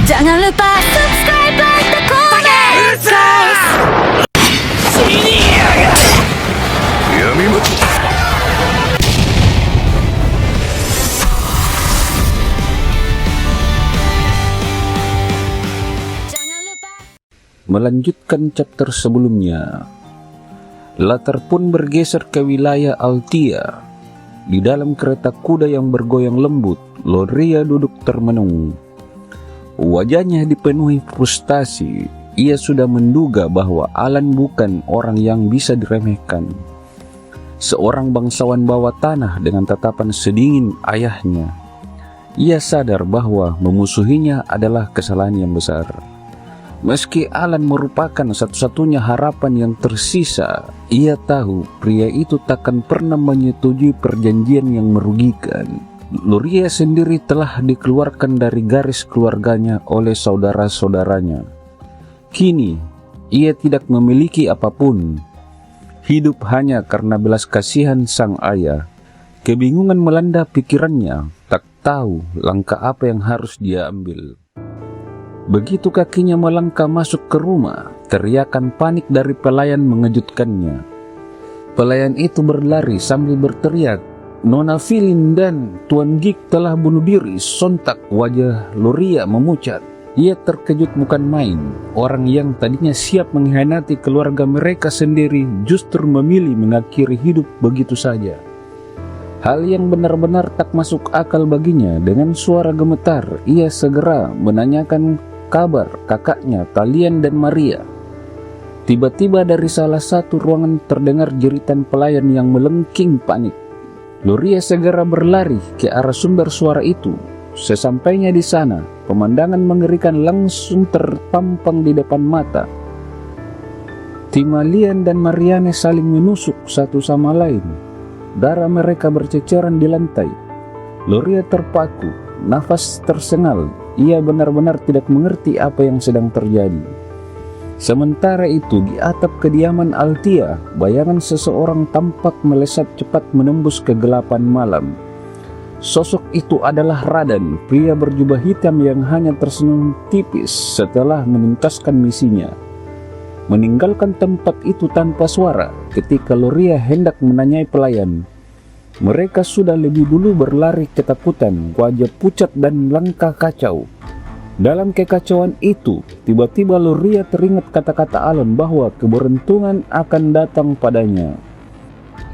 Jangan lupa subscribe, like, dan komen, guys. Jangan lupa. Melanjutkan chapter sebelumnya, latar pun bergeser ke wilayah Altia. Di dalam kereta kuda yang bergoyang lembut, Loria duduk termenung. Wajahnya dipenuhi frustasi. Ia sudah menduga bahwa Alan bukan orang yang bisa diremehkan. Seorang bangsawan bawah tanah dengan tatapan sedingin ayahnya. Ia sadar bahwa memusuhinya adalah kesalahan yang besar. Meski Alan merupakan satu-satunya harapan yang tersisa, ia tahu pria itu takkan pernah menyetujui perjanjian yang merugikan. Loria sendiri telah dikeluarkan dari garis keluarganya oleh saudara-saudaranya. Kini, ia tidak memiliki apapun. Hidup hanya karena belas kasihan sang ayah. Kebingungan melanda pikirannya, tak tahu langkah apa yang harus dia ambil. Begitu kakinya melangkah masuk ke rumah, teriakan panik dari pelayan mengejutkannya. Pelayan itu berlari sambil berteriak, "Nona Filin dan Tuan Gig telah bunuh diri." Sontak wajah Loria memucat. Ia terkejut bukan main. Orang yang tadinya siap mengkhianati keluarga mereka sendiri justru memilih mengakhiri hidup begitu saja. Hal yang benar-benar tak masuk akal baginya. Dengan suara gemetar, ia segera menanyakan kabar kakaknya, Talian dan Maria. Tiba-tiba dari salah satu ruangan terdengar jeritan pelayan yang melengking panik. Loria segera berlari ke arah sumber suara itu. Sesampainya di sana, pemandangan mengerikan langsung terpampang di depan mata. Timalian dan Mariane saling menusuk satu sama lain. Darah mereka berceceran di lantai. Loria terpaku, nafas tersengal. Ia benar-benar tidak mengerti apa yang sedang terjadi. Sementara itu, di atap kediaman Altia, bayangan seseorang tampak melesat cepat menembus kegelapan malam. Sosok itu adalah Radan, pria berjubah hitam yang hanya tersenyum tipis setelah menuntaskan misinya. Meninggalkan tempat itu tanpa suara ketika Loria hendak menanyai pelayan. Mereka sudah lebih dulu berlari ketakutan, wajah pucat dan langkah kacau. Dalam kekacauan itu, tiba-tiba Loria teringat kata-kata Alan bahwa keberuntungan akan datang padanya.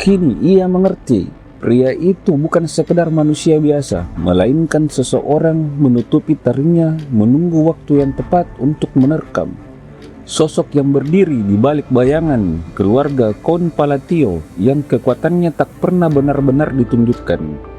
Kini ia mengerti, pria itu bukan sekedar manusia biasa, melainkan seseorang menutupi taringnya menunggu waktu yang tepat untuk menerkam. Sosok yang berdiri di balik bayangan keluarga Count Palatio yang kekuatannya tak pernah benar-benar ditunjukkan.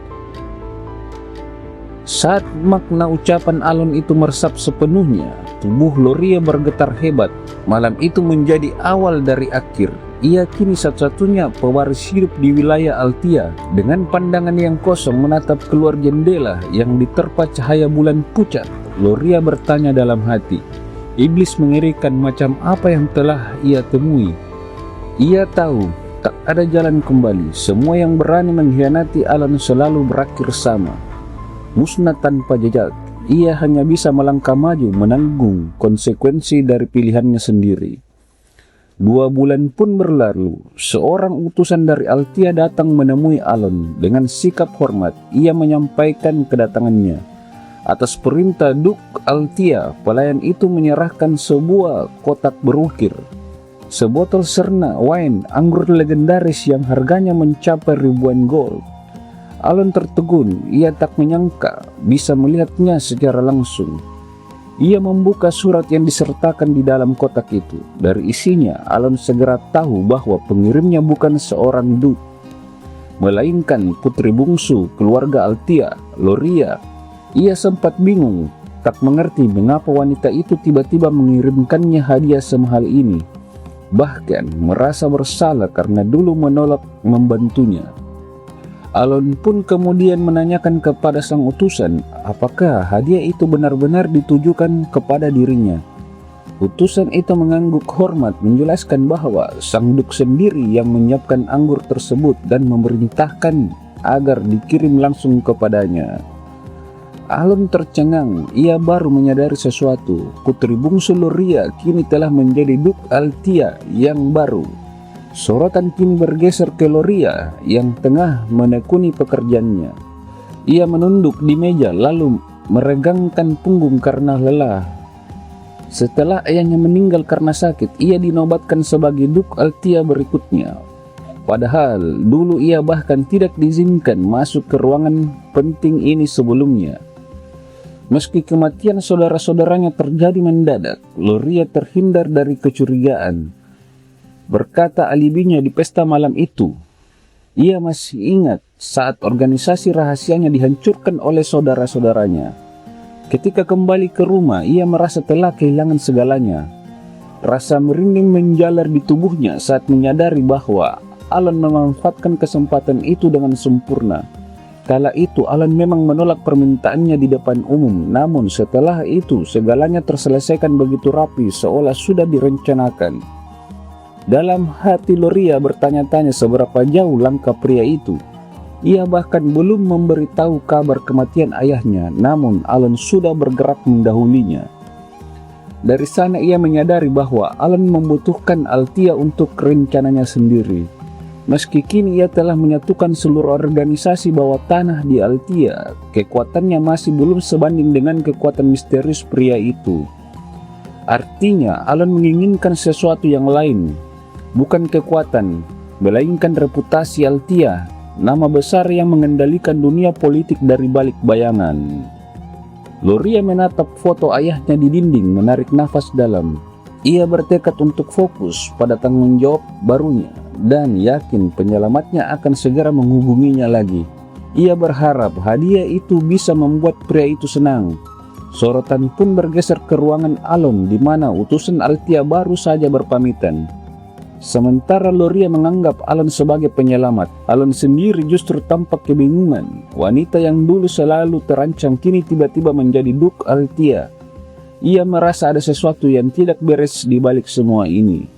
Saat makna ucapan Alon itu meresap sepenuhnya, tubuh Loria bergetar hebat. Malam itu menjadi awal dari akhir. Ia kini satu-satunya pewaris hidup di wilayah Altia. Dengan pandangan yang kosong menatap keluar jendela yang diterpa cahaya bulan pucat, Loria bertanya dalam hati. Iblis mengerikan macam apa yang telah ia temui. Ia tahu tak ada jalan kembali. Semua yang berani mengkhianati Alan selalu berakhir sama, musnah tanpa jejak. Ia hanya bisa melangkah maju menanggung konsekuensi dari pilihannya sendiri. 2 bulan pun berlalu. Seorang utusan dari Altia datang menemui Alon. Dengan sikap hormat, ia menyampaikan kedatangannya. Atas perintah Duk Altia, pelayan itu menyerahkan sebuah kotak berukir, sebotol serna wine anggur legendaris yang harganya mencapai ribuan gold. Alon tertegun, ia tak menyangka bisa melihatnya secara langsung. Ia membuka surat yang disertakan di dalam kotak itu. Dari isinya, Alon segera tahu bahwa pengirimnya bukan seorang Duk, melainkan putri bungsu keluarga Altia, Loria. Ia sempat bingung, tak mengerti mengapa wanita itu tiba-tiba mengirimkannya hadiah semahal ini. Bahkan merasa bersalah karena dulu menolak membantunya. Alon pun kemudian menanyakan kepada sang utusan apakah hadiah itu benar-benar ditujukan kepada dirinya. Utusan itu mengangguk hormat menjelaskan bahwa sang Duk sendiri yang menyiapkan anggur tersebut dan memerintahkan agar dikirim langsung kepadanya. Alon tercengang, ia baru menyadari sesuatu. Putri bungsu Loria kini telah menjadi Duk Altia yang baru. Sorotan kini bergeser ke Loria yang tengah menekuni pekerjaannya. Ia menunduk di meja lalu meregangkan punggung karena lelah. Setelah ayahnya meninggal karena sakit, ia dinobatkan sebagai Duk Altia berikutnya. Padahal dulu ia bahkan tidak diizinkan masuk ke ruangan penting ini sebelumnya. Meski kematian saudara-saudaranya terjadi mendadak, Loria terhindar dari kecurigaan. Berkata alibinya di pesta malam itu, ia masih ingat saat organisasi rahasianya dihancurkan oleh saudara-saudaranya. Ketika kembali ke rumah, ia merasa telah kehilangan segalanya. Rasa merinding menjalar di tubuhnya saat menyadari bahwa Alon memanfaatkan kesempatan itu dengan sempurna. Kala itu Alon memang menolak permintaannya di depan umum, namun setelah itu segalanya terselesaikan begitu rapi seolah sudah direncanakan. Dalam hati Loria bertanya-tanya seberapa jauh langkah pria itu. Ia bahkan belum memberitahu kabar kematian ayahnya, namun Alon sudah bergerak mendahulinya. Dari sana ia menyadari bahwa Alon membutuhkan Altia untuk rencananya sendiri. Meski kini ia telah menyatukan seluruh organisasi bawah tanah di Altia, kekuatannya masih belum sebanding dengan kekuatan misterius pria itu. Artinya, Alon menginginkan sesuatu yang lain, bukan kekuatan, melainkan reputasi Altia, nama besar yang mengendalikan dunia politik dari balik bayangan. Loria menatap foto ayahnya di dinding, menarik nafas dalam. Ia bertekad untuk fokus pada tanggung jawab barunya dan yakin penyelamatnya akan segera menghubunginya lagi. Ia berharap hadiah itu bisa membuat pria itu senang. Sorotan pun bergeser ke ruangan Alon di mana utusan Altia baru saja berpamitan. Sementara Loria menganggap Alon sebagai penyelamat, Alon sendiri justru tampak kebingungan. Wanita yang dulu selalu terancam kini tiba-tiba menjadi Duk Altia. Ia merasa ada sesuatu yang tidak beres di balik semua ini.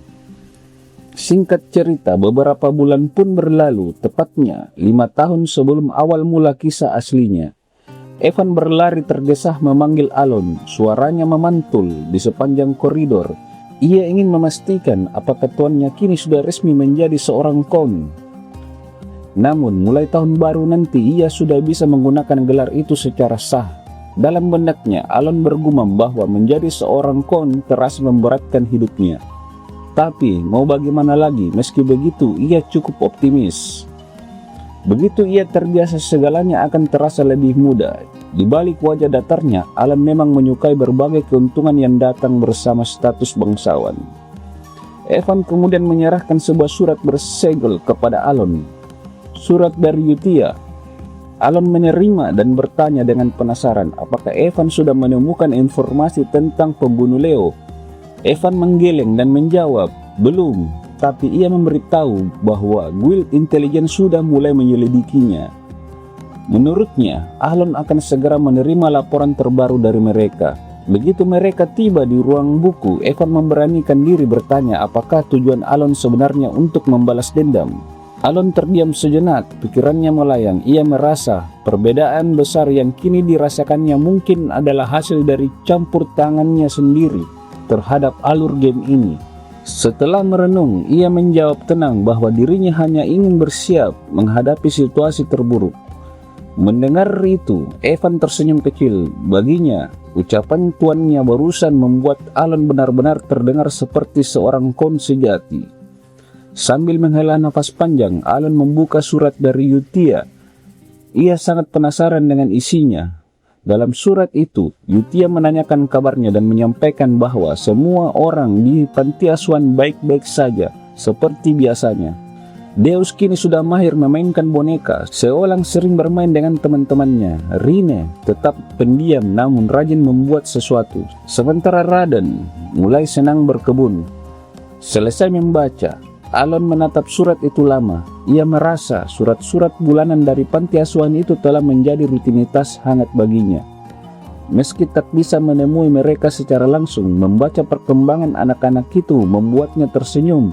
Singkat cerita, beberapa bulan pun berlalu, tepatnya 5 tahun sebelum awal mula kisah aslinya. Evan berlari tergesa memanggil Alon, suaranya memantul di sepanjang koridor. Ia ingin memastikan apakah tuannya kini sudah resmi menjadi seorang kon. Namun mulai tahun baru nanti ia sudah bisa menggunakan gelar itu secara sah. Dalam benaknya, Alon bergumam bahwa menjadi seorang kon terasa memberatkan hidupnya. Tapi mau bagaimana lagi, meski begitu ia cukup optimis. Begitu ia terbiasa segalanya akan terasa lebih mudah. Di balik wajah datarnya, Alon memang menyukai berbagai keuntungan yang datang bersama status bangsawan. Evan kemudian menyerahkan sebuah surat bersegel kepada Alon. Surat dari Yutia. Alon menerima dan bertanya dengan penasaran apakah Evan sudah menemukan informasi tentang pembunuh Leo. Evan menggeleng dan menjawab, belum, tapi ia memberitahu bahwa Guild Intelligence sudah mulai menyelidikinya. Menurutnya, Alon akan segera menerima laporan terbaru dari mereka. Begitu mereka tiba di ruang buku, Evan memberanikan diri bertanya apakah tujuan Alon sebenarnya untuk membalas dendam. Alon terdiam sejenak, pikirannya melayang. Ia merasa perbedaan besar yang kini dirasakannya mungkin adalah hasil dari campur tangannya sendiri terhadap alur game ini. Setelah merenung, ia menjawab tenang bahwa dirinya hanya ingin bersiap menghadapi situasi terburuk. Mendengar itu, Evan tersenyum kecil. Baginya, ucapan tuannya barusan membuat Alon benar-benar terdengar seperti seorang kon sejati. Sambil menghela nafas panjang, Alon membuka surat dari Yutia. Ia sangat penasaran dengan isinya. Dalam surat itu, Yutia menanyakan kabarnya dan menyampaikan bahwa semua orang di panti asuhan baik-baik saja, seperti biasanya. Deus kini sudah mahir memainkan boneka, seolah sering bermain dengan teman-temannya. Rine tetap pendiam namun rajin membuat sesuatu. Sementara Raden mulai senang berkebun. Selesai membaca, Alon menatap surat itu lama. Ia merasa surat-surat bulanan dari panti asuhan itu telah menjadi rutinitas hangat baginya. Meski tak bisa menemui mereka secara langsung, membaca perkembangan anak-anak itu membuatnya tersenyum,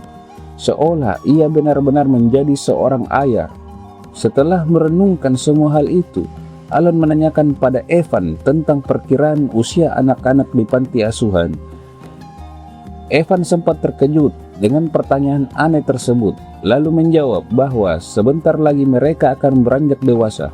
seolah ia benar-benar menjadi seorang ayah. Setelah merenungkan semua hal itu, Alon menanyakan pada Evan tentang perkiraan usia anak-anak di panti asuhan. Evan sempat terkejut dengan pertanyaan aneh tersebut, lalu menjawab bahwa sebentar lagi mereka akan beranjak dewasa.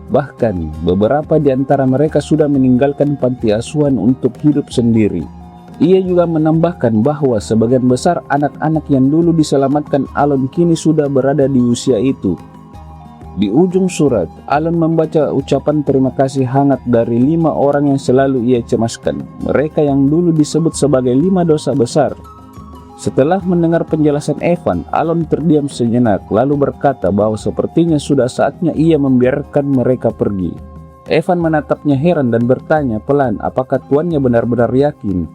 Bahkan beberapa di antara mereka sudah meninggalkan panti asuhan untuk hidup sendiri. Ia juga menambahkan bahwa sebagian besar anak-anak yang dulu diselamatkan Alon kini sudah berada di usia itu. Di ujung surat, Alon membaca ucapan terima kasih hangat dari 5 orang yang selalu ia cemaskan, mereka yang dulu disebut sebagai 5 dosa besar. Setelah mendengar penjelasan Evan, Alon terdiam sejenak lalu berkata bahwa sepertinya sudah saatnya ia membiarkan mereka pergi. Evan menatapnya heran dan bertanya pelan apakah tuannya benar-benar yakin.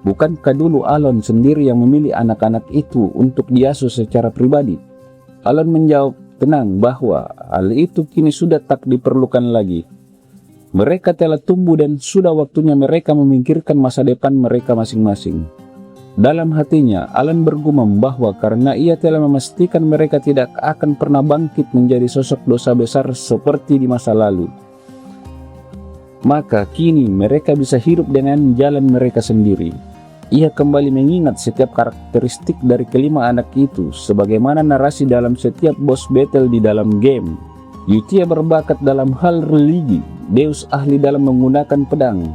Bukankah dulu Alon sendiri yang memilih anak-anak itu untuk diasuh secara pribadi? Alon menjawab tenang bahwa hal itu kini sudah tak diperlukan lagi. Mereka telah tumbuh dan sudah waktunya mereka memikirkan masa depan mereka masing-masing. Dalam hatinya, Alon bergumam bahwa karena ia telah memastikan mereka tidak akan pernah bangkit menjadi sosok dosa besar seperti di masa lalu, maka kini mereka bisa hidup dengan jalan mereka sendiri. Ia kembali mengingat setiap karakteristik dari kelima anak itu, sebagaimana narasi dalam setiap boss battle di dalam game. Yutia berbakat dalam hal religi, Deus ahli dalam menggunakan pedang.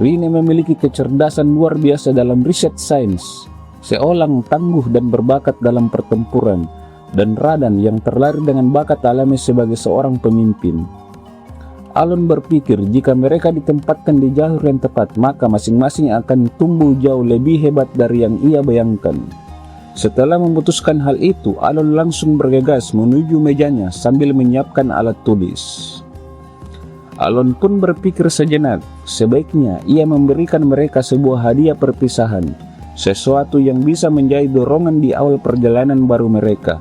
Rine memiliki kecerdasan luar biasa dalam riset sains, Seolang tangguh dan berbakat dalam pertempuran, dan Radan yang terlahir dengan bakat alami sebagai seorang pemimpin. Alon berpikir jika mereka ditempatkan di jalur yang tepat, maka masing-masing akan tumbuh jauh lebih hebat dari yang ia bayangkan. Setelah memutuskan hal itu, Alon langsung bergegas menuju mejanya sambil menyiapkan alat tulis. Alon pun berpikir sejenak, sebaiknya ia memberikan mereka sebuah hadiah perpisahan, sesuatu yang bisa menjadi dorongan di awal perjalanan baru mereka.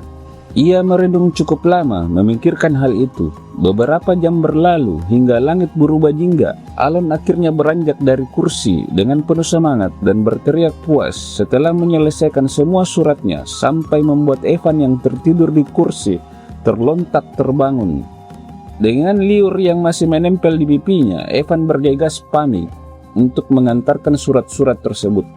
Ia merenung cukup lama memikirkan hal itu. Beberapa jam berlalu hingga langit berubah jingga. Alon akhirnya beranjak dari kursi dengan penuh semangat dan berteriak puas setelah menyelesaikan semua suratnya, sampai membuat Evan yang tertidur di kursi terlontak terbangun. Dengan liur yang masih menempel di pipinya, Evan bergegas panik untuk mengantarkan surat-surat tersebut.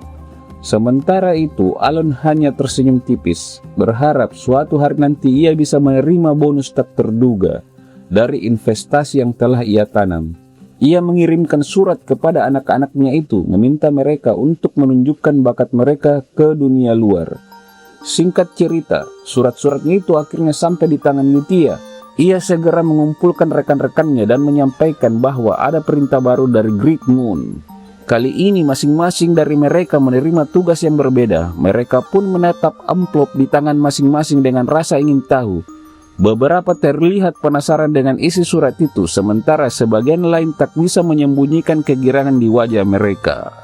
Sementara itu, Alon hanya tersenyum tipis, berharap suatu hari nanti ia bisa menerima bonus tak terduga dari investasi yang telah ia tanam. Ia mengirimkan surat kepada anak-anaknya itu, meminta mereka untuk menunjukkan bakat mereka ke dunia luar. Singkat cerita, surat-suratnya itu akhirnya sampai di tangan Yutia. Ia segera mengumpulkan rekan-rekannya dan menyampaikan bahwa ada perintah baru dari Great Moon. Kali ini masing-masing dari mereka menerima tugas yang berbeda. Mereka pun menatap amplop di tangan masing-masing dengan rasa ingin tahu. Beberapa terlihat penasaran dengan isi surat itu, sementara sebagian lain tak bisa menyembunyikan kegirangan di wajah mereka.